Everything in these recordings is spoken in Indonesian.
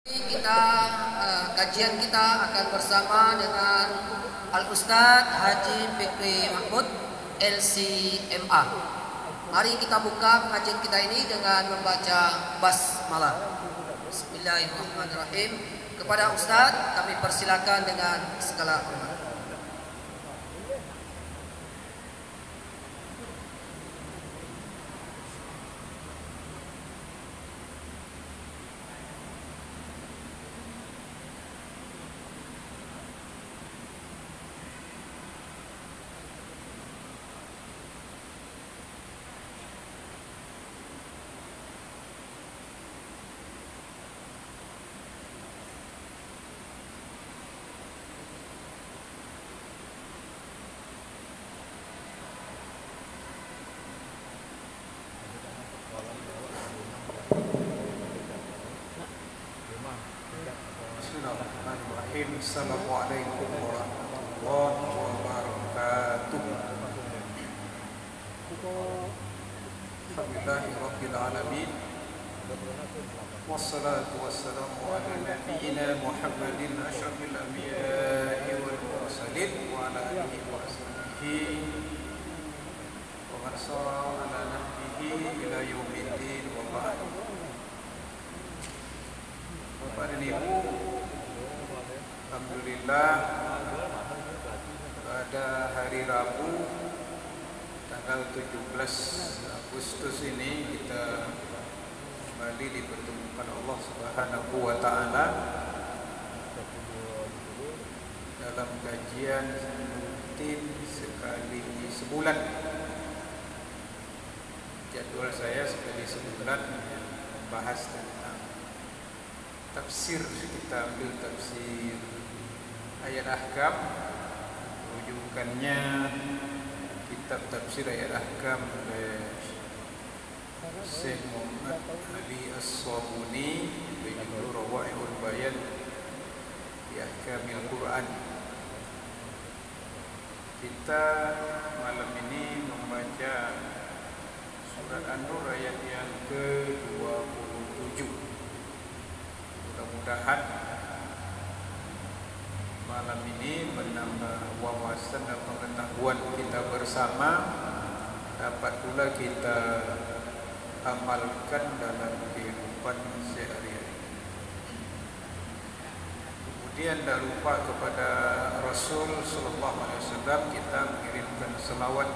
Kita kajian kita akan bersama dengan Al-Ustadz Haji Fikri Mahmud LCMA. Mari kita buka kajian kita ini dengan membaca basmalah. Bismillahirrahmanirrahim. Kepada Ustadz kami persilakan dengan segala hormat. Assalamualaikum warahmatullahi wabarakatuh. Alhamdulillahirabbil alamin. Wassalatu wassalamu ala nabiyyina Muhammadin asyrafil anbiya'i wal mursalin wa ala alihi wa sahbihi wa man sara ala nahjihi ila yaumiddin wa ba'd. Bapak dan Ibu, alhamdulillah pada hari Rabu tanggal 17 Agustus ini kita kembali dipertemukan Allah Subhanahu wa taala dalam kajian rutin sekali sebulan. Jadwal saya sekali sebulan membahas tentang tafsir. Kita ambil tafsir ayat ahkam, rujukannya kitab tafsir ayat ahkam oleh Syekh Muhammad Ali As-Sabuni berjudul Rawai'ul Bayan di Ahkamil Quran. Kita malam ini membaca surat An-Nur ayat yang ke-27. Mudah-mudahan malam ini menambah wawasan dan pengetahuan kita bersama, dapat pula kita amalkan dalam kehidupan sehari-hari. Kemudian tak lupa kepada Rasul sallallahu alaihi wasallam kita mengirimkan selawat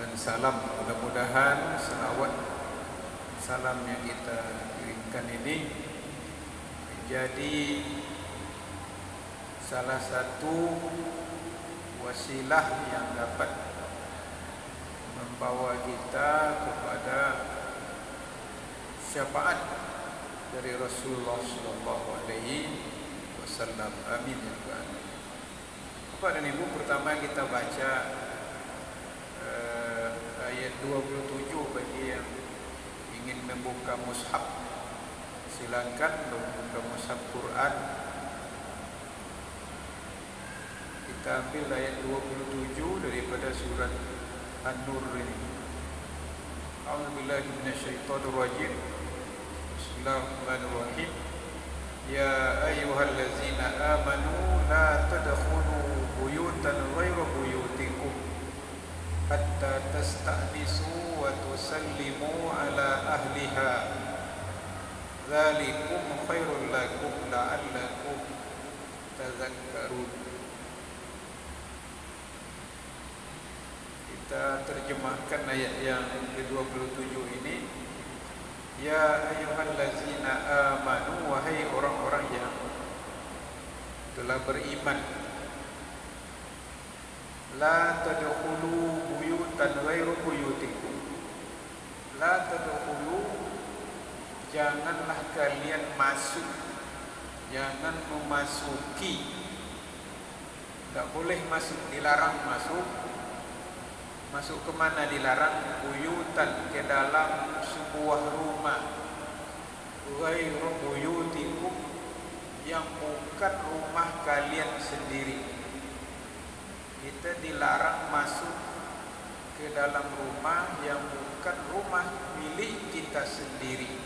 dan salam. Mudah-mudahan selawat salam yang kita kirimkan ini jadi salah satu wasilah yang dapat membawa kita kepada syafaat dari Rasulullah sallallahu alaihi wasallam. Amin ya rabbal alamin. Bapak dan Ibu, pertama kita baca ayat 27 bagi yang ingin membuka mushaf. Silakan membuka mushaf Quran. Kita ambil ayat 27 daripada surat An-Nur ini. A'udzubillahi minasyaitonir rajim. Bismillahirrahmanirrahim. Ya ayyuhallazina amanu la tadkhulu buyutan ghayra buyutikum hatta tasta'nisu wa tusallimu ala ahliha. Dzalikum khairul lakum la'allakum tadhakkarun. Kita terjemahkan ayat yang ke-27 ini. Ya ayyuhallazina amanu, wahai orang-orang yang telah beriman, la tadkhulu buyutan ghairu buyutikum. La tadkhulu, janganlah kalian masuk, jangan memasuki. Tak boleh masuk, dilarang masuk. Masuk ke mana dilarang? Buyutan, ke dalam sebuah rumah. Ghairu buyutikum, yang bukan rumah kalian sendiri. Kita dilarang masuk ke dalam rumah yang bukan rumah milik kita sendiri.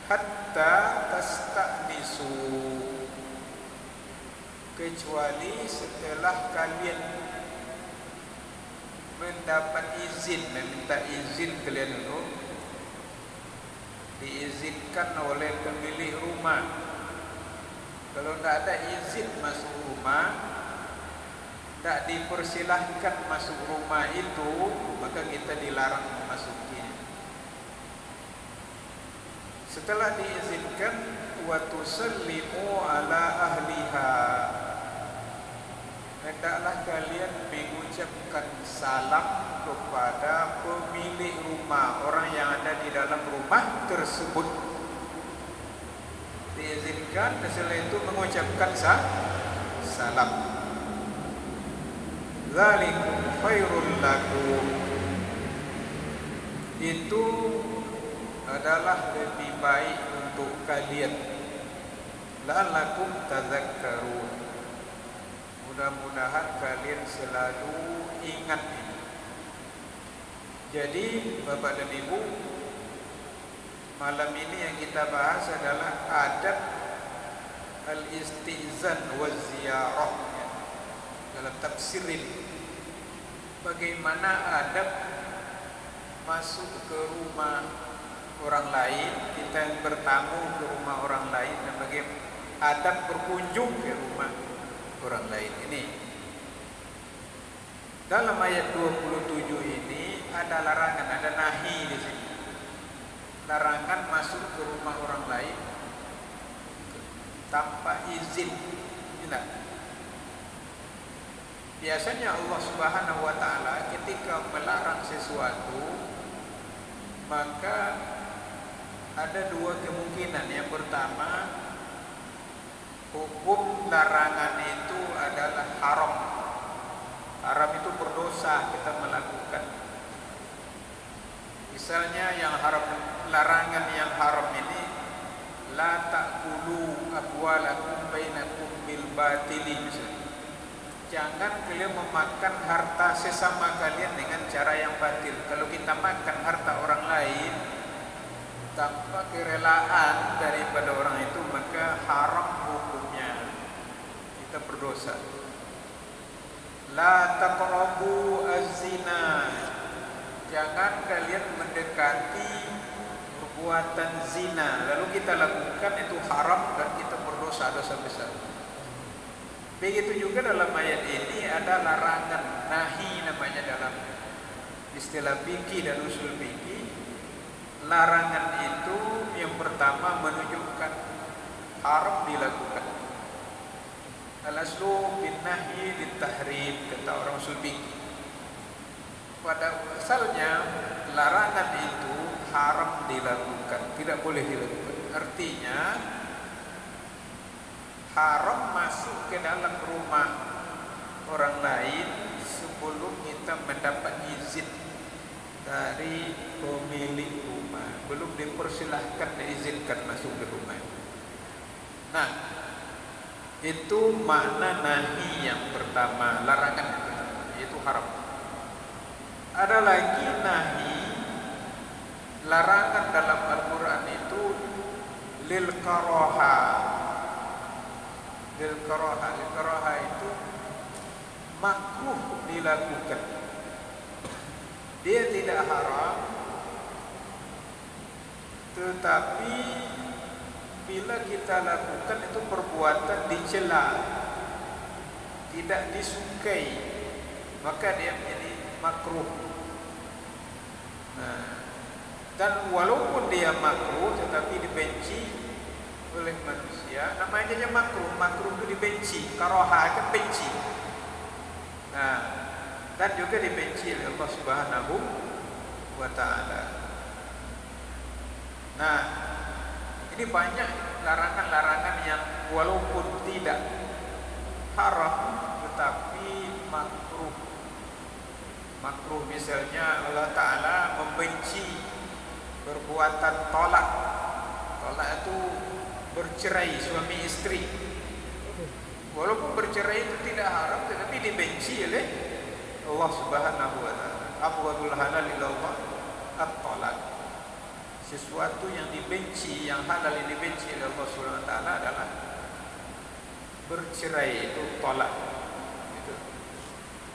hatta tasta'nisu, kecuali setelah kalian mendapat izin, meminta izin kalian dulu, diizinkan oleh pemilik rumah. Kalau tidak ada izin masuk rumah, tidak dipersilahkan masuk rumah itu, maka kita dilarang memasukinya. Setelah diizinkan, wa tusallimu ala ahliha, hendaklah kalian mengucapkan salam kepada pemilik rumah, orang yang ada di dalam rumah tersebut. Diizinkan, setelah itu mengucapkan salam. Dzalikum khairul lakum, itu adalah lebih baik untuk kalian. La'allakum tadzakkarun, mudah-mudahan kalian selalu ingat ini. Jadi Bapak dan Ibu, malam ini yang kita bahas adalah adab al-istizan wa ziyarah. Dalam tafsir ini, bagaimana adab masuk ke rumah orang lain, kita yang bertamu ke rumah orang lain, dan bagaimana adab berkunjung ke rumah orang lain ini. Dalam ayat 27 ini ada larangan, ada nahi di sini. Larangan masuk ke rumah orang lain tanpa izin. Tidak. Biasanya Allah Subhanahu wa taala ketika melarang sesuatu, maka ada dua kemungkinan. Yang pertama, hukum larangan itu adalah haram. Haram itu berdosa kita melakukan. Misalnya yang haram, larangan yang haram ini, la ta'kulu amwalakum bainakum bil batili, misalnya. Jangan kalian memakan harta sesama kalian dengan cara yang batil. Kalau kita makan harta orang lain tanpa kerelaan daripada orang itu, maka haram hukumnya, kita berdosa. La taqrabu az-zina, jangan kalian mendekati perbuatan zina. Lalu kita lakukan, itu haram dan kita berdosa, dosa besar. Begitu juga dalam ayat ini ada larangan, nahi namanya dalam istilah fikih dan usul fikih. Larangan itu yang pertama menunjukkan haram dilakukan. Al-aslu bin nahyi lit-tahrim, kata orang usul fikih. Pada asalnya larangan itu haram dilakukan, tidak boleh dilakukan. Artinya haram masuk ke dalam rumah orang lain sebelum kita mendapat izin dari pemilik rumah. Belum dipersilahkan, diizinkan masuk ke rumah. Nah, itu makna nahi yang pertama, larangan yang pertama, yaitu haram. Ada lagi nahi, larangan dalam Al-Quran itu lil karaha. Lil karaha itu makruh dilakukan. Dia tidak haram, tetapi bila kita lakukan itu perbuatan dicela, tidak disukai, maka dia menjadi makruh. Nah, dan walaupun dia makruh tetapi dibenci oleh manusia, namanya aja makruh. Makruh itu dibenci, karaha kan benci. Nah, dan juga dibenci oleh Allah Subhanahu wa taala. Nah, ini banyak larangan-larangan yang walaupun tidak haram tetapi makruh. Makruh misalnya Allah Ta'ala membenci perbuatan tolak. Tolak itu bercerai suami istri. Walaupun bercerai itu tidak haram tetapi dibenci oleh Allah Subhanahu wa taala. Abghadul halal ila Allah at-talaq. sesuatu yang dibenci, yang halal yang dibenci oleh Allah Subhanahu wa taala adalah bercerai, itu tolak.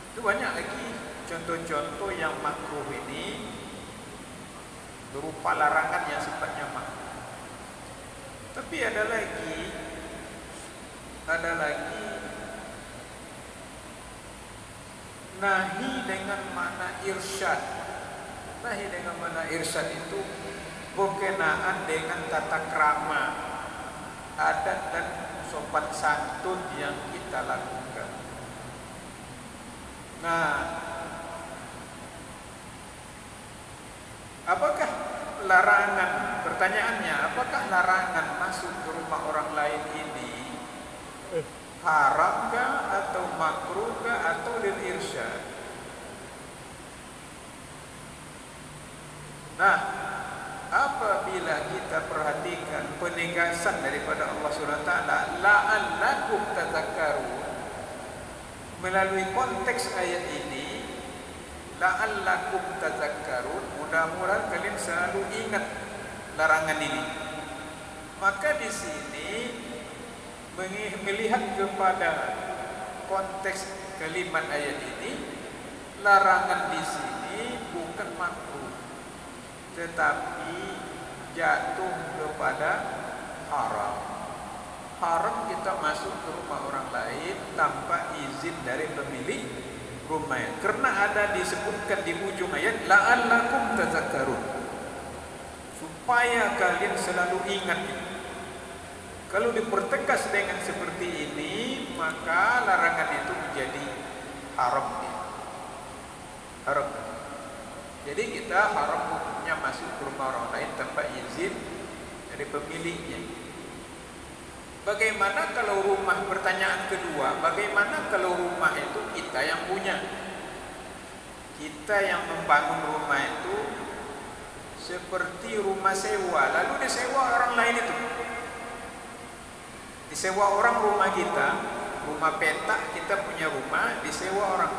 Itu banyak lagi contoh-contoh yang makruh ini berupa larangan yang sifatnya makruh. Tapi ada lagi nahi dengan makna irsyad. Nahi dengan makna irsyad itu berkenaan dengan tata krama, adat dan sopan santun yang kita lakukan. Nah, apakah larangan, pertanyaannya, apakah larangan masuk ke rumah orang lain ini haramkah atau makruhkah atau lil irsyad? Nah, apabila kita perhatikan penegasan daripada Allah Subhanahu wa taala, la'allakum tadzakkarun, melalui konteks ayat ini, la'allakum tadzakkarun, mudah-mudahan kalian selalu ingat larangan ini. Maka di sini melihat kepada konteks kalimat ayat ini, larangan di sini bukan makruh, tetapi jatuh kepada haram. Haram kita masuk ke rumah orang lain tanpa izin dari pemilik rumah. Karena ada disebutkan di ujung ayat, la'allakum tadzakkarun, supaya kalian selalu ingat ini. Kalau dipertegas dengan seperti ini, maka larangan itu menjadi haram. Haram. Jadi kita haram hukumnya masuk ke rumah orang lain tanpa izin dari pemiliknya. Bagaimana kalau rumah, pertanyaan kedua, bagaimana kalau rumah itu kita yang punya? Kita yang membangun rumah itu seperti rumah sewa, lalu disewa orang lain itu. Disewa orang rumah kita, rumah petak, kita punya rumah, disewa orang.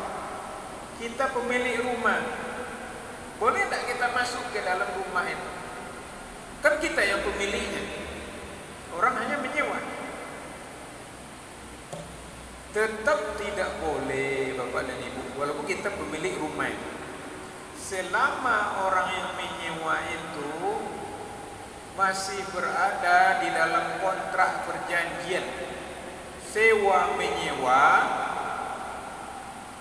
Kita pemilik rumah. Boleh tak kita masuk ke dalam rumah itu? Kan kita yang pemiliknya. Orang hanya menyewa. Tetap tidak boleh, Bapak dan Ibu, walaupun kita pemilik rumah itu. Selama orang yang menyewa itu masih berada di dalam kontrak perjanjian sewa menyewa,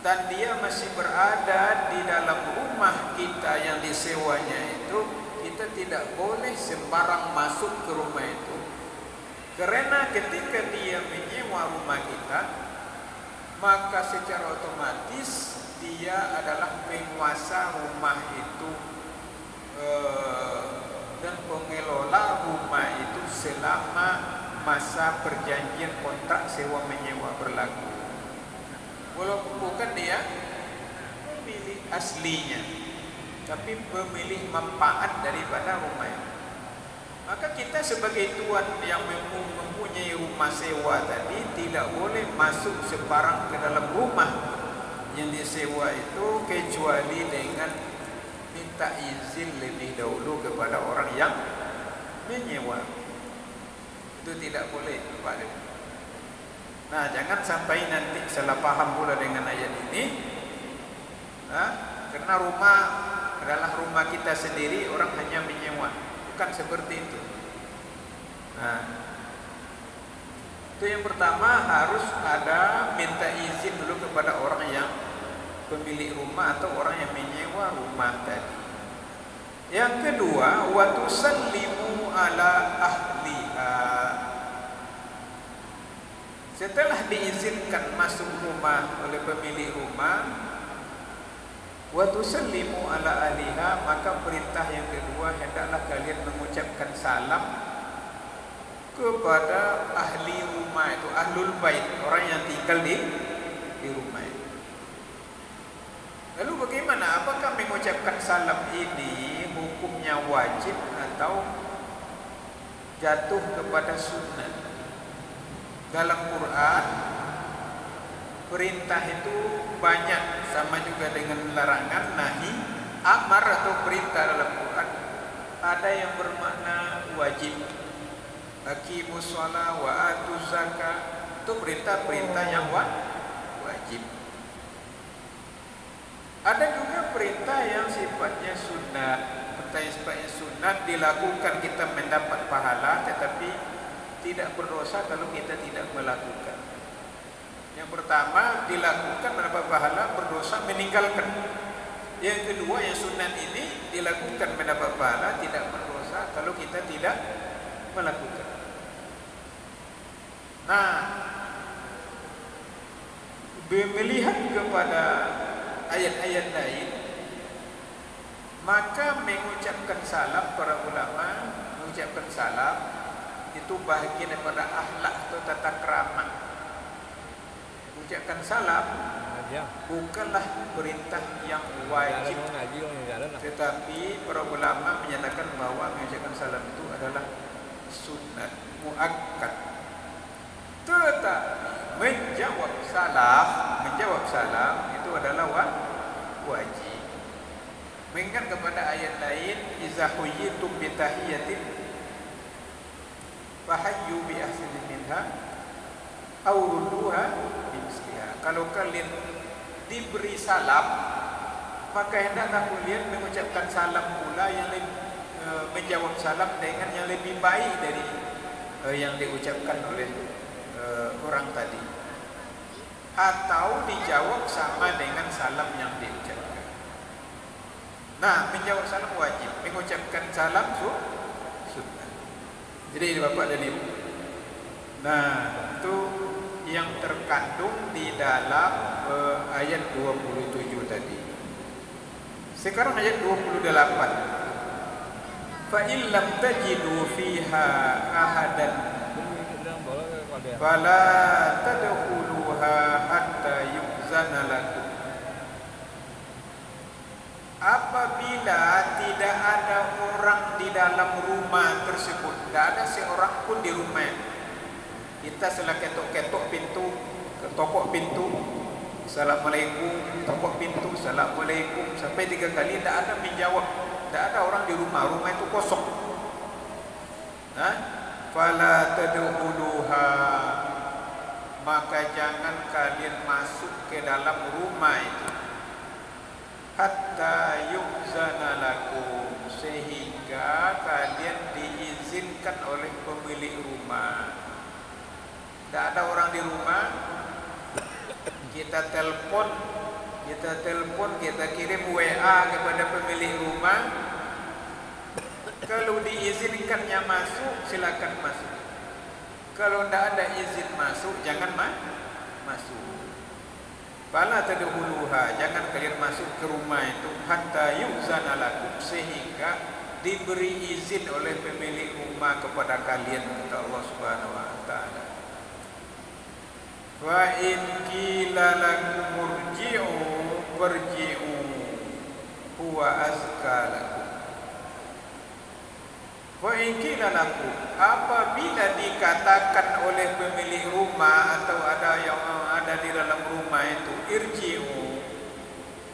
dan dia masih berada di dalam rumah kita yang disewanya itu, kita tidak boleh sembarang masuk ke rumah itu. Karena ketika dia menyewa rumah kita, maka secara otomatis dia adalah penguasa rumah itu dan pengelola rumah itu selama masa perjanjian kontrak sewa menyewa berlaku. Walaupun bukan dia pemilik aslinya, tapi pemilik manfaat daripada rumah itu. Maka kita sebagai tuan yang mempunyai rumah sewa tadi tidak boleh masuk sembarang ke dalam rumah yang disewa itu, kecuali dengan minta izin lebih dahulu kepada orang yang menyewa. Itu tidak boleh, Pak. Nah, jangan sampai nanti salah paham pula dengan ayat ini. Karena rumah adalah rumah kita sendiri, orang hanya menyewa. Bukan seperti itu. Nah, itu yang pertama, harus ada minta izin dulu kepada orang yang pemilik rumah atau orang yang menyewa rumah tadi. Yang kedua, wa tusallimu ala ahliha. Setelah diizinkan masuk rumah oleh pemilik rumah, wa tusallimu ala ahliha, maka perintah yang kedua, hendaklah kalian mengucapkan salam kepada ahli rumah itu, ahlul bait, orang yang tinggal di rumah itu. Lalu bagaimana? Apakah mengucapkan salam ini hukumnya wajib atau jatuh kepada sunnah? Dalam Quran perintah itu banyak, sama juga dengan larangan, nahi, amar atau perintah dalam Quran ada yang bermakna wajib. Aqimus shalah wa atuz zakat, itu perintah-perintah yang wajib. Ada juga perintah yang sifatnya sunnah. Perintah yang sifatnya sunnah dilakukan kita mendapat pahala, tetapi tidak berdosa kalau kita tidak melakukan. Yang pertama, dilakukan mendapat pahala, berdosa meninggalkan. Yang kedua, yang sunat ini dilakukan mendapat pahala, tidak berdosa kalau kita tidak melakukan. Nah, melihat kepada ayat-ayat lain, maka mengucapkan salam, para ulama mengucapkan salam itu bahagian daripada akhlak atau tata krama. Mengucapkan salam bukanlah perintah yang wajib, tetapi para ulama menyatakan bahwa mengucapkan salam itu adalah sunat muakkad. Tetapi menjawab salam itu adalah wajib. Mengingat kepada ayat lain, iza huyyitum bi tahiyatin fahayyu bi ahsani minha aw rudduha bi misliha. Kalau kalian diberi salam, maka hendaklah kalian mengucapkan salam pula yang menjawab salam dengan yang lebih baik dari yang diucapkan oleh orang tadi, atau dijawab sama dengan salam yang diucapkan. Nah, menjawab salam wajib, mengucapkan salam sunnah. Jadi ini Bapak dan Ibu. Nah, itu yang terkandung di dalam ayat 27 tadi. Sekarang ayat 28. Fa in lam tajidu fiha ahadan fala tadkhuluha hatta yu'zana lakum. Apabila tidak ada orang di dalam rumah tersebut, tidak ada seorang pun di rumah, kita setelah ketok-ketok pintu, ketokok pintu, assalamualaikum, tokok pintu, assalamualaikum, sampai 3 kali tidak ada menjawab, tidak ada orang di rumah, rumah itu kosong. Fala tadkhuluha, maka jangan kalian masuk ke dalam rumah itu, hatta yu'zana lakum, sehingga kalian diizinkan oleh pemilik rumah. Tidak ada orang di rumah, kita telepon, kita kirim WA kepada pemilik rumah. Kalau diizinkannya masuk, silakan masuk. Kalau tidak ada izin masuk, jangan masuk. Fala tadkhuluha, jangan kalian masuk ke rumah itu, hatta yu'zana lakum, sehingga diberi izin oleh pemilik rumah kepada kalian, kata Allah Subhanahu wa taala. Wa in qila lakum murji'u farji'u huwa azka lakum. Wa in qila lakum, apabila dikatakan oleh pemilik rumah atau ada yang ada di dalam rumah itu, irji'u,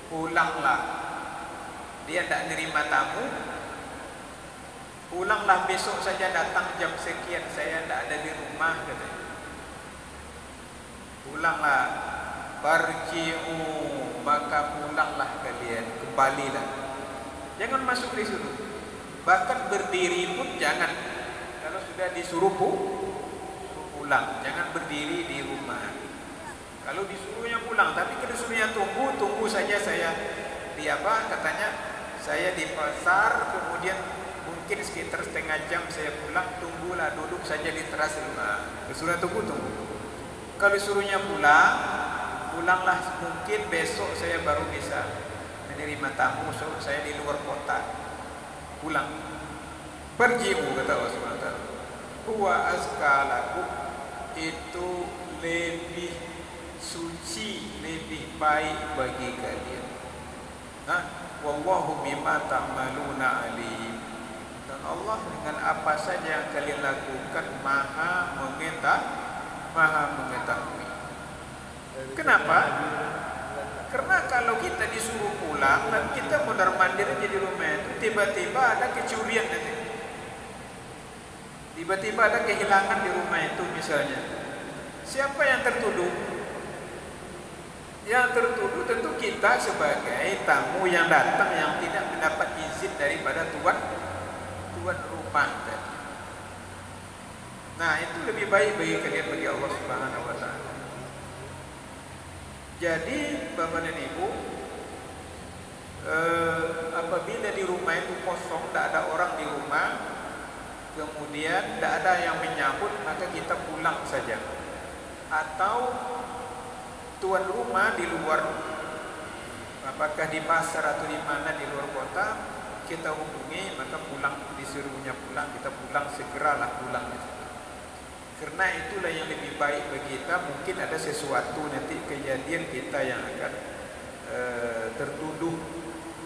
pulanglah. Dia tidak nerima tamu, pulanglah, besok saja datang jam sekian, saya tidak ada di rumah, katanya. Pulanglah, farji'u, maka pulanglah kalian, kembalilah. Jangan masuk di situ. Bahkan berdiri pun jangan. Kalau sudah disuruh pulang, jangan berdiri di rumah. Kalau disuruhnya pulang, tapi kalau disuruhnya tunggu saja, saya di apa katanya, saya di pasar, kemudian mungkin sekitar setengah jam saya pulang, tunggulah, duduk saja di teras rumah. Disuruh tunggu. Kalau disuruhnya pulanglah, mungkin besok saya baru bisa menerima tamu, so saya di luar kota. Pulang. Perji'u, kata Allah Subhanahu wa taala. Huwa azka lakum, itu lebih suci, lebih baik bagi kalian. Wallahu bima ta'maluna alim. Dan Allah dengan apa saja yang kalian lakukan maha mengetahui. Kenapa? Karena kalau kita disuruh pulang dan kita mondar-mandir aja di rumah itu, tiba-tiba ada kecurian nanti. Tiba-tiba ada kehilangan di rumah itu misalnya. Siapa yang tertuduh? Yang tertuduh tentu kita sebagai tamu yang datang yang tidak mendapat izin daripada tuan rumah tadi. Nah, itu lebih baik bagi kalian, bagi Allah Subhanahu wa taala. Jadi, Bapak dan Ibu, apabila di rumah itu kosong, tidak ada orang di rumah, kemudian tidak ada yang menyambut, maka kita pulang saja. Atau tuan rumah di luar, apakah di pasar atau di mana di luar kota, kita hubungi, maka pulang, disuruhnya pulang, kita pulang, segeralah pulang. Karena itulah yang lebih baik bagi kita. Mungkin ada sesuatu nanti kejadian kita yang akan tertuduh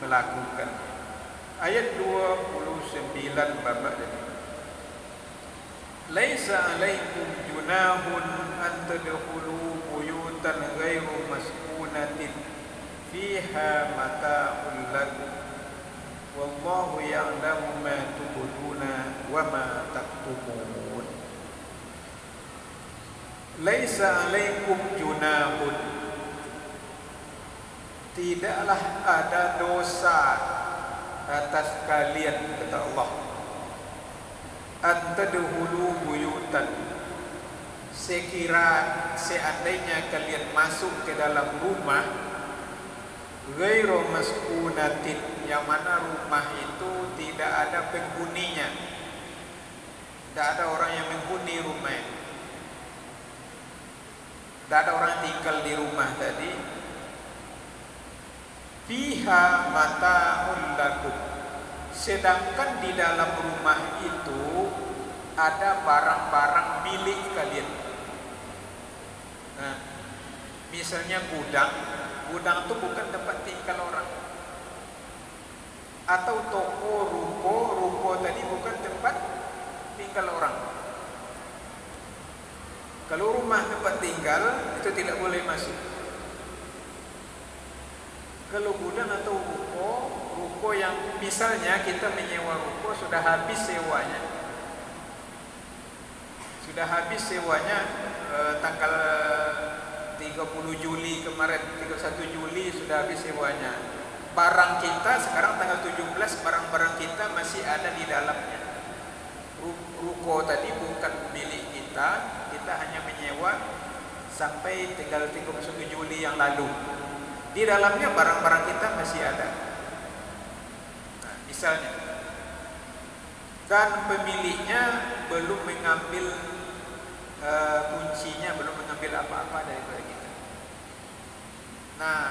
melakukan. Ayat 29 Bapak dan Ibu. Laisa alaikum junahun an tadkhulu buyutan ghairu maskunatin fiha mata'un lakum wallahu ya'lamu ma tubduna wa ma taktumun. Laisa alaikum junahun, tidaklah ada dosa atas kalian, kata Allah, antadkhulu buyutan, seandainya kalian masuk ke dalam rumah ghairu maskunatin, yang mana rumah itu tidak ada penghuninya, tidak ada orang yang menghuni rumah itu, tidak ada orang tinggal di rumah tadi. Fiha mata'un lakum, sedangkan di dalam rumah itu ada barang-barang milik kalian. Nah, misalnya gudang itu bukan tempat tinggal orang. Atau toko, ruko tadi bukan tempat tinggal orang. Kalau rumah tempat tinggal itu tidak boleh masuk. Kalau gudang atau ruko yang misalnya kita menyewa ruko sudah habis sewanya. Sudah habis sewanya tanggal 30 Juli kemarin, 31 Juli sudah habis sewanya. Barang kita sekarang tanggal 17, barang-barang kita masih ada di dalamnya. Ruko tadi bukan milik kita, kita hanya menyewa sampai tanggal 31 Juli yang lalu. Di dalamnya barang-barang kita masih ada. Nah, misalnya, dan pemiliknya belum mengambil kuncinya, belum mengambil apa-apa daripada kita. Nah,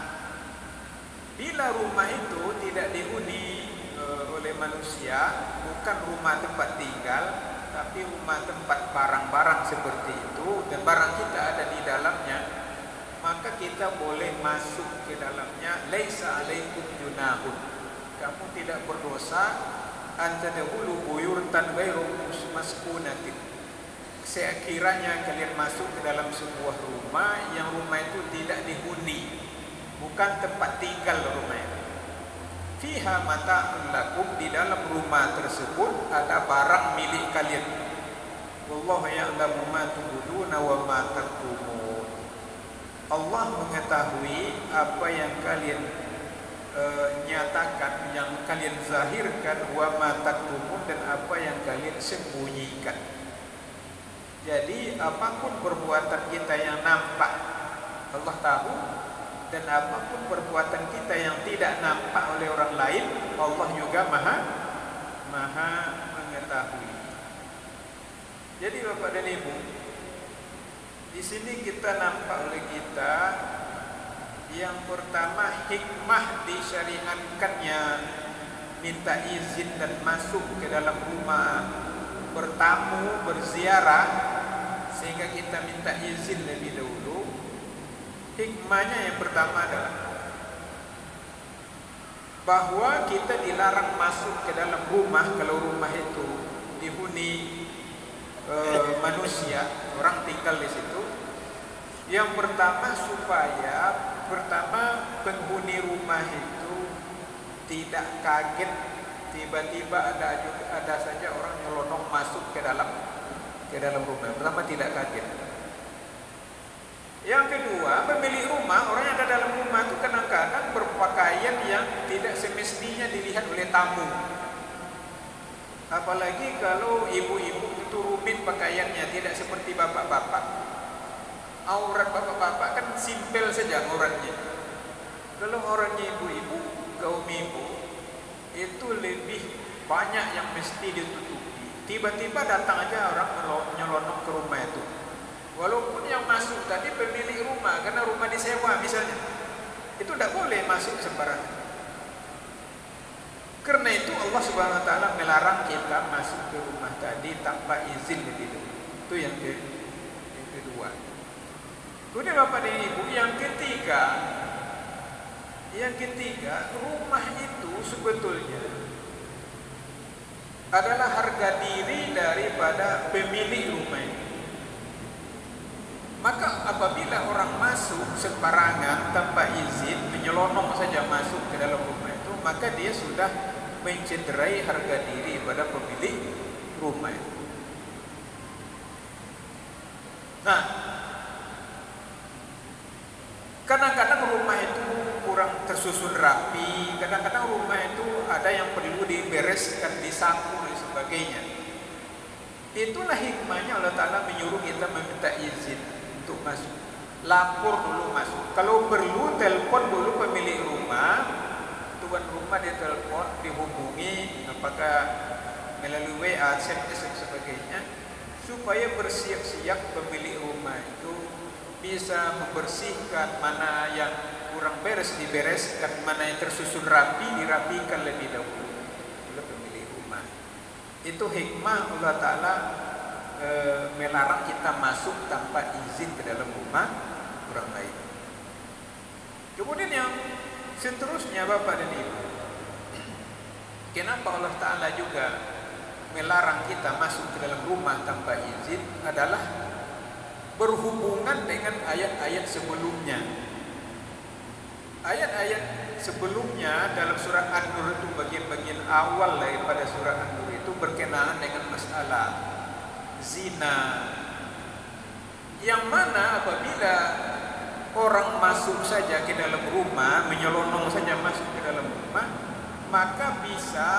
bila rumah itu tidak dihuni oleh manusia, bukan rumah tempat tinggal, tapi rumah tempat barang-barang seperti itu, dan barang kita ada di dalamnya, maka kita boleh masuk ke dalamnya. Laisa alaikum junahun, kamu tidak berdosa antadkhulu buyutan ghairu maskunatin, sekiranya kalian masuk ke dalam sebuah rumah yang rumah itu tidak dihuni, bukan tempat tinggal rumah itu. Fiha mata'un lakum, di dalam rumah tersebut ada barang milik kalian. Wallahu ya'lamu ma tubduna wa ma taktumun. Allah mengetahui apa yang kalian nyatakan, yang kalian zahirkan, wa ma taktumun, dan apa yang kalian sembunyikan. Jadi apapun perbuatan kita yang nampak Allah tahu, dan apapun perbuatan kita yang tidak nampak oleh orang lain, Allah juga maha mengetahui. Jadi Bapak dan Ibu, di sini kita nampak oleh kita yang pertama, hikmah disyariatkannya minta izin dan masuk ke dalam rumah, bertamu, berziarah, sehingga kita minta izin lebih dahulu. Hikmahnya yang pertama adalah bahwa kita dilarang masuk ke dalam rumah kalau rumah itu dihuni manusia, orang tinggal di situ. Yang pertama supaya penghuni rumah itu tidak kaget tiba-tiba ada saja orang nyelonong masuk ke dalam rumah. Pertama, tidak kaget. Yang kedua, pemilik rumah, orang yang ada dalam rumah itu kadang-kadang berpakaian yang tidak semestinya dilihat oleh tamu. Apalagi kalau ibu-ibu itu rumit pakaiannya, tidak seperti bapak-bapak. Aurat bapak-bapak kan simpel saja auratnya. Kalau auratnya ibu-ibu, kaum ibu, itu lebih banyak yang mesti ditutupi. Tiba-tiba datang aja orang nyelonong ke rumah itu. Walaupun yang masuk tadi pemilik rumah, karena rumah disewa misalnya, itu tidak boleh masuk sembarangan. Karena itu Allah Subhanahu Wa Taala melarang kita masuk ke rumah tadi tanpa izin lebih dulu. Itu yang kedua. Kemudian Bapak dan Ibu, yang ketiga, rumah itu sebetulnya adalah harga diri daripada pemilik rumah itu. Maka apabila orang masuk sembarangan tanpa izin, menyelonong saja masuk ke dalam rumah itu, maka dia sudah mencederai harga diri pada pemilik rumah itu. Nah, kadang-kadang rumah itu kurang tersusun rapi, kadang-kadang rumah itu ada yang perlu dibereskan, disapu dan sebagainya. Itulah hikmahnya Allah Ta'ala menyuruh kita meminta izin untuk masuk. Lapor dulu masuk. Kalau perlu, telepon dulu pemilik rumah, tuan rumah ditelepon, dihubungi, apakah melalui WA, SMS dan sebagainya, supaya bersiap-siap pemilik rumah itu bisa membersihkan mana yang kurang beres, dibereskan, mana yang tersusun rapi, dirapikan lebih dahulu oleh pemilik rumah. Itu hikmah Allah Ta'ala melarang kita masuk tanpa izin ke dalam rumah orang lain. Kemudian yang seterusnya Bapak dan Ibu, kenapa Allah Ta'ala juga melarang kita masuk ke dalam rumah tanpa izin adalah berhubungan dengan ayat-ayat sebelumnya. Ayat-ayat sebelumnya dalam surah An-Nur itu bagian-bagian awal daripada surah An-Nur itu berkenaan dengan masalah zina, yang mana apabila orang masuk saja ke dalam rumah, menyelonong saja masuk ke dalam rumah, maka bisa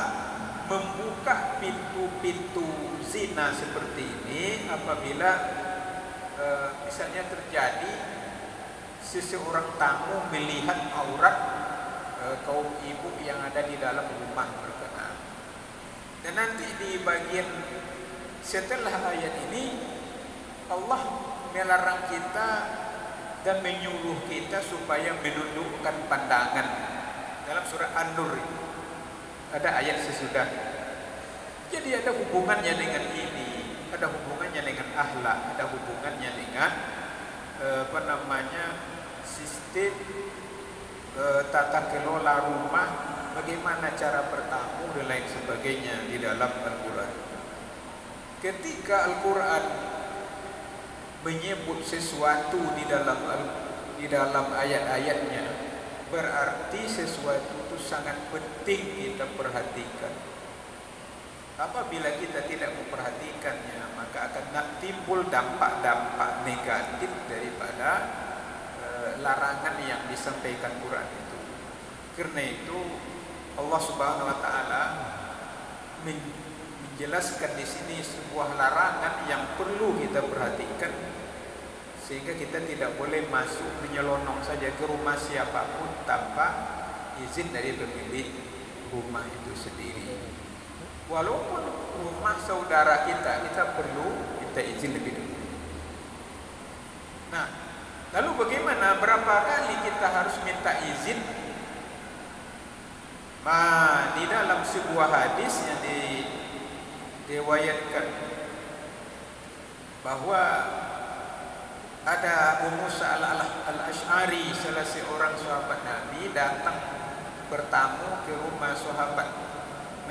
membuka pintu-pintu zina seperti ini apabila misalnya terjadi seseorang tamu melihat aurat kaum ibu yang ada di dalam rumah berkenaan. Dan nanti di bagian setelah ayat ini Allah melarang kita dan menyuruh kita supaya menundukkan pandangan. Dalam surah An-Nur ada ayat sesudah. Jadi ada hubungannya dengan ini, ada hubungannya dengan akhlak, ada hubungannya dengan sistem tata kelola rumah, bagaimana cara bertamu dan lain sebagainya di dalam Al-Quran. Ketika Al-Quran menyebut sesuatu di dalam ayat-ayatnya, berarti sesuatu itu sangat penting kita perhatikan. Apabila kita tidak memperhatikannya, maka akan timbul dampak-dampak negatif daripada larangan yang disampaikan Quran itu. Karena itu Allah Subhanahu Wa Taala menjelaskan di sini sebuah larangan yang perlu kita perhatikan, sehingga kita tidak boleh masuk menyelonong saja ke rumah siapapun tanpa izin dari pemilik rumah itu sendiri. Walaupun rumah saudara kita perlu kita izin lebih dulu. Nah, lalu bagaimana? Berapa kali kita harus minta izin? Nah, di dalam sebuah hadis yang diriwayatkan bahwa ada Abu Musa al-Ash'ari, salah seorang sahabat Nabi, datang bertamu ke rumah sahabat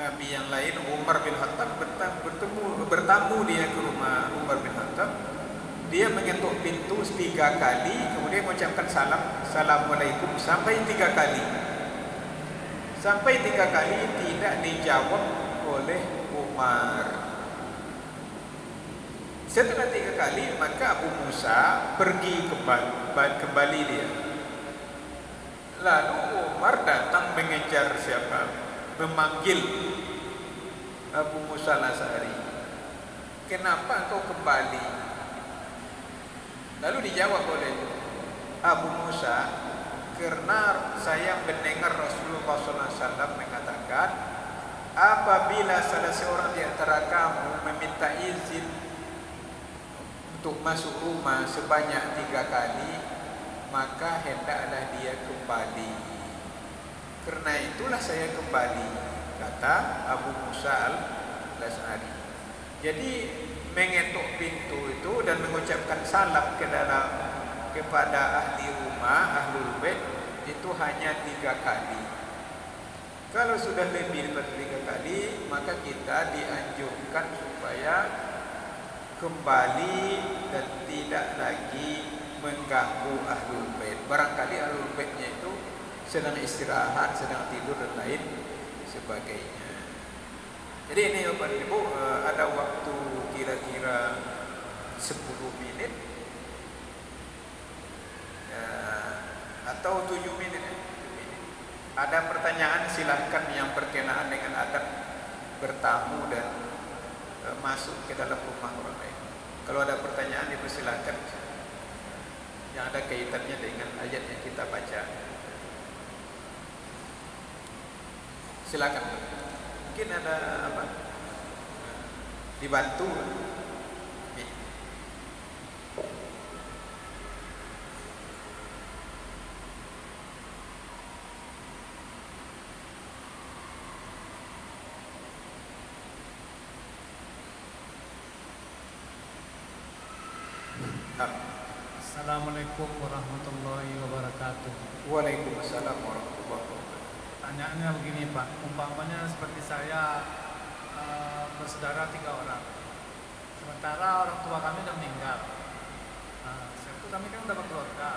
Nabi yang lain, Umar bin Khattab, bertamu dia ke rumah Umar bin Khattab. dia mengetuk pintu 3 kali, kemudian mengucapkan salam, assalamualaikum sampai 3 kali. Sampai 3 kali tidak dijawab oleh Umar. Setelah 3 kali, maka Abu Musa pergi kembali dia. Lalu Umar datang mengejar siapa? Memanggil Abu Musa al-Asy'ari. Kenapa engkau kembali? Lalu dijawab oleh Abu Musa, karena saya mendengar Rasulullah SAW mengatakan, apabila salah seorang di antara kamu meminta izin untuk masuk rumah sebanyak 3 kali, maka hendaklah dia kembali. Karena itulah saya kembali, kata Abu Musa al-Asy'ari. Jadi mengetuk pintu itu dan mengucapkan salam kepada ahli rumah, ahlul bait, itu hanya 3 kali. Kalau sudah lebih daripada 3 kali, maka kita dianjurkan supaya kembali dan tidak lagi mengganggu ahlul bait. Barangkali ahlul baitnya itu sedang istirahat, sedang tidur dan lain sebagainya. Jadi ini Bapak Ibu, ada waktu kira-kira 10 menit atau 7 menit. Ada pertanyaan, silahkan yang berkenaan dengan adab bertamu dan masuk ke dalam rumah orang lain. Kalau ada pertanyaan, dipersilahkan yang ada kaitannya dengan ayat yang kita baca. Silakan. Mungkin ada apa? Dibantu. Assalamualaikum warahmatullahi wabarakatuh. Waalaikumsalam warahmatullahi wabarakatuh. Pertanyaannya begini Pak, umpamanya seperti saya bersaudara 3 orang, sementara orang tua kami sudah meninggal. Itu kami kan udah berkeluarga.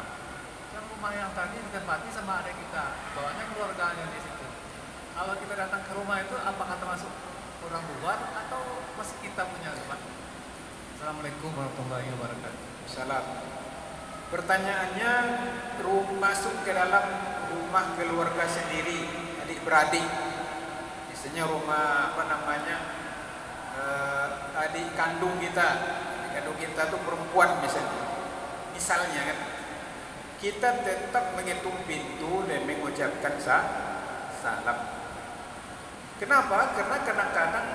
Kan rumah yang tadi ditempati sama adik kita, bawahnya keluarganya di situ. Kalau kita datang ke rumah itu, apakah termasuk orang luar atau masih kita punya Pak? Assalamualaikum warahmatullahi wabarakatuh. Salam. Pertanyaannya, masuk ke dalam rumah keluarga sendiri, adik-beradik. Misalnya rumah adik kandung kita. Adik kandung kita tuh perempuan misalnya kan. Kita tetap mengetuk pintu dan mengucapkan salam. Kenapa? Karena kadang-kadang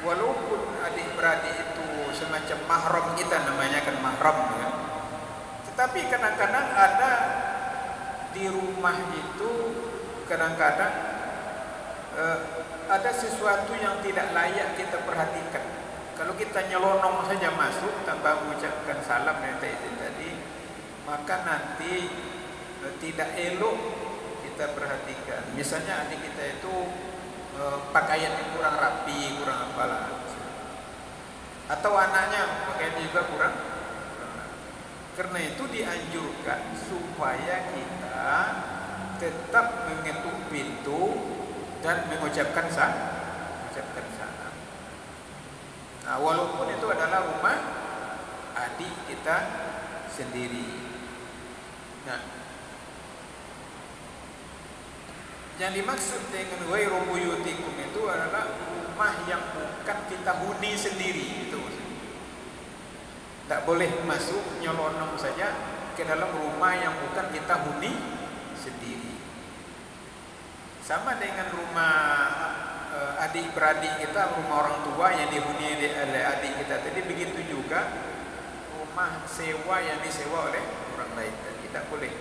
walaupun adik-beradik itu semacam mahram kita, namanya kan mahram ya. Tetapi kadang-kadang ada di rumah itu kadang-kadang ada sesuatu yang tidak layak kita perhatikan. Kalau kita nyelonong saja masuk tanpa mengucapkan salam dan izin tadi, maka nanti tidak elok kita perhatikan. Misalnya adik kita itu pakaiannya kurang rapi, kurang apalah, atau anaknya pakaiannya juga kurang. Karena itu dianjurkan supaya kita tetap mengetuk pintu dan mengucapkan salam. Nah, walaupun itu adalah rumah adik kita sendiri. Nah, yang dimaksud dengan ghairu buyutikum itu adalah rumah yang bukan kita huni sendiri, itu maksudnya. Tak boleh masuk nyelonong saja ke dalam rumah yang bukan kita huni sendiri. Sama dengan rumah adik-beradik kita, rumah orang tua yang dihuni oleh adik kita tadi, begitu juga rumah sewa yang disewa oleh orang lain tadi, tidak boleh.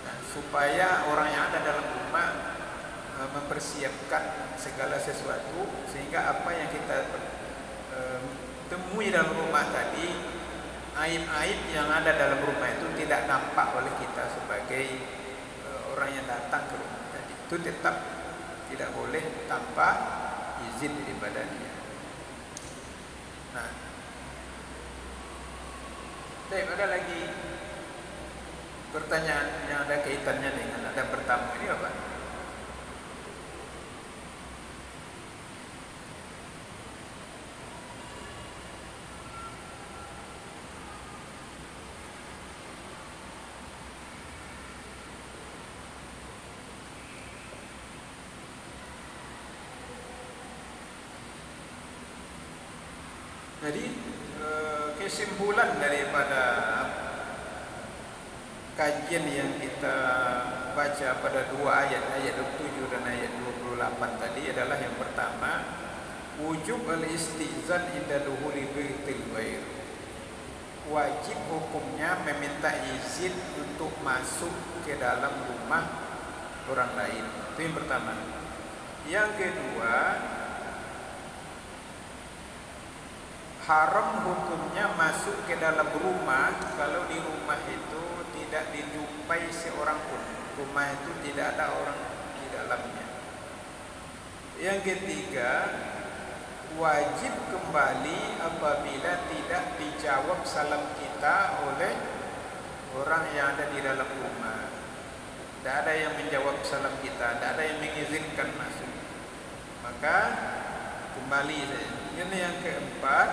Nah, supaya orang yang ada dalam rumah mempersiapkan segala sesuatu sehingga apa yang kita temui dalam rumah tadi, aib-aib yang ada dalam rumah itu tidak nampak oleh kita sebagai orang yang datang ke rumah tadi. Itu tetap tidak boleh tanpa izin daripada dia. Nah, Baik, ada lagi pertanyaan yang ada kaitannya dengan adab bertamu ini apa? Jadi kesimpulan daripada kajian yang kita baca pada dua ayat 27 dan ayat 28 tadi adalah yang pertama, wujub al-istizan inda duhuli baitil ghair. Wajib hukumnya meminta izin untuk masuk ke dalam rumah orang lain. Itu yang pertama. Yang kedua, haram hukumnya masuk ke dalam rumah kalau di rumah itu tidak dijumpai seorang pun. Rumah itu tidak ada orang di dalamnya. Yang ketiga, wajib kembali apabila tidak dijawab salam kita oleh orang yang ada di dalam rumah. Tidak ada yang menjawab salam kita, tidak ada yang mengizinkan masuk, maka kembali saja. Ini yang keempat,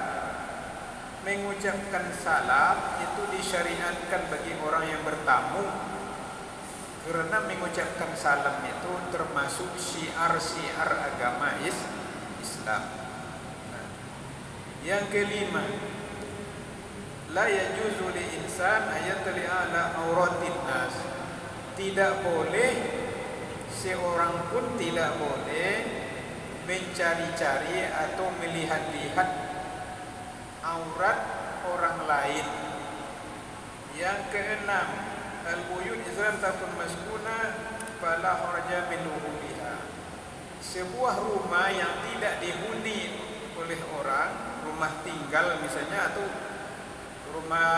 mengucapkan salam itu disyariatkan bagi orang yang bertamu, karena mengucapkan salam itu termasuk syiar-syiar agama Islam. Nah, yang kelima, la yajuzu li insan ayatli ala auratin nas. Tidak boleh, seorang pun tidak boleh mencari-cari atau melihat-lihat aurat orang lain. Yang keenam, al-buyut izlam takun maskuna fala haraja min luhuliha. Sebuah rumah yang tidak dihuni oleh orang, rumah tinggal misalnya, atau rumah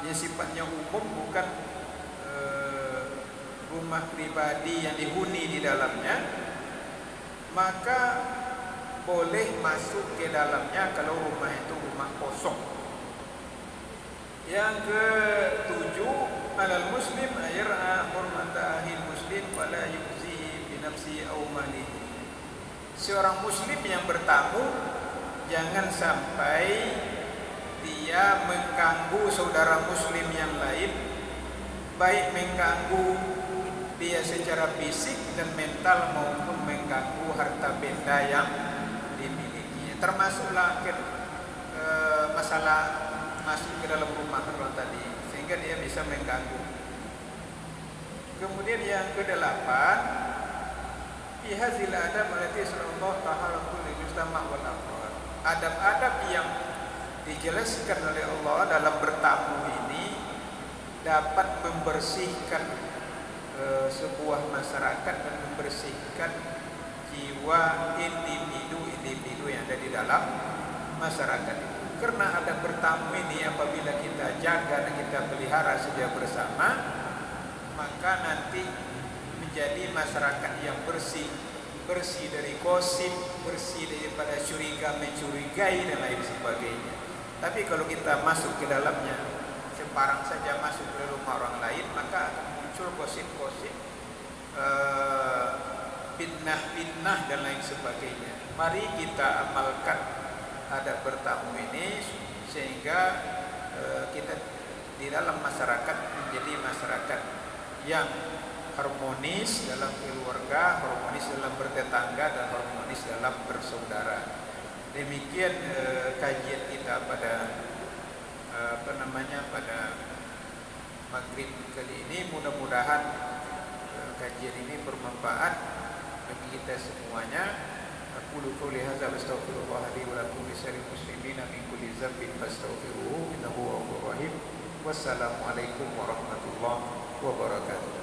yang sifatnya umum, bukan rumah pribadi yang dihuni di dalamnya, maka boleh masuk ke dalamnya kalau rumah itu rumah kosong. Yang ketujuh, alal muslim ayra hurmata ahil muslim fala yuzi bi nafsi aw malihi. Seorang muslim yang bertamu jangan sampai dia mengganggu saudara muslim yang lain, baik mengganggu dia secara fisik dan mental maupun mengganggu harta benda yang dimiliki. Termasuklah masalah masuk ke dalam rumah orang tadi, sehingga dia bisa mengganggu. Kemudian yang kedelapan, ihazil adab allati sallallahu ta'ala kulli mujtama' wal afrad. Adab-adab yang dijelaskan oleh Allah dalam bertamu ini dapat membersihkan sebuah masyarakat dan membersihkan jiwa individu-individu yang ada di dalam masyarakat. Karena ada bertamu ini apabila kita jaga dan kita pelihara sejak bersama, maka nanti menjadi masyarakat yang bersih, bersih dari gosip, bersih daripada curiga mencurigai dan lain sebagainya. Tapi kalau kita masuk ke dalamnya, sembarang saja masuk ke rumah orang lain, maka akan muncul gosip-gosip, fitnah-fitnah dan lain sebagainya. Mari kita amalkan adab bertamu ini sehingga kita di dalam masyarakat menjadi masyarakat yang harmonis dalam keluarga, harmonis dalam bertetangga, dan harmonis dalam bersaudara. Demikian kajian kita pada pada maghrib kali ini. Mudah-mudahan kajian ini bermanfaat bagi kita semuanya. Aku qouli hadza wa astaghfirullah li wa lakum lisa'iril muslimina min kulli dhanbin fastaghfiruhu innahu ghafurur rahim. Wassalamualaikum warahmatullahi wabarakatuh.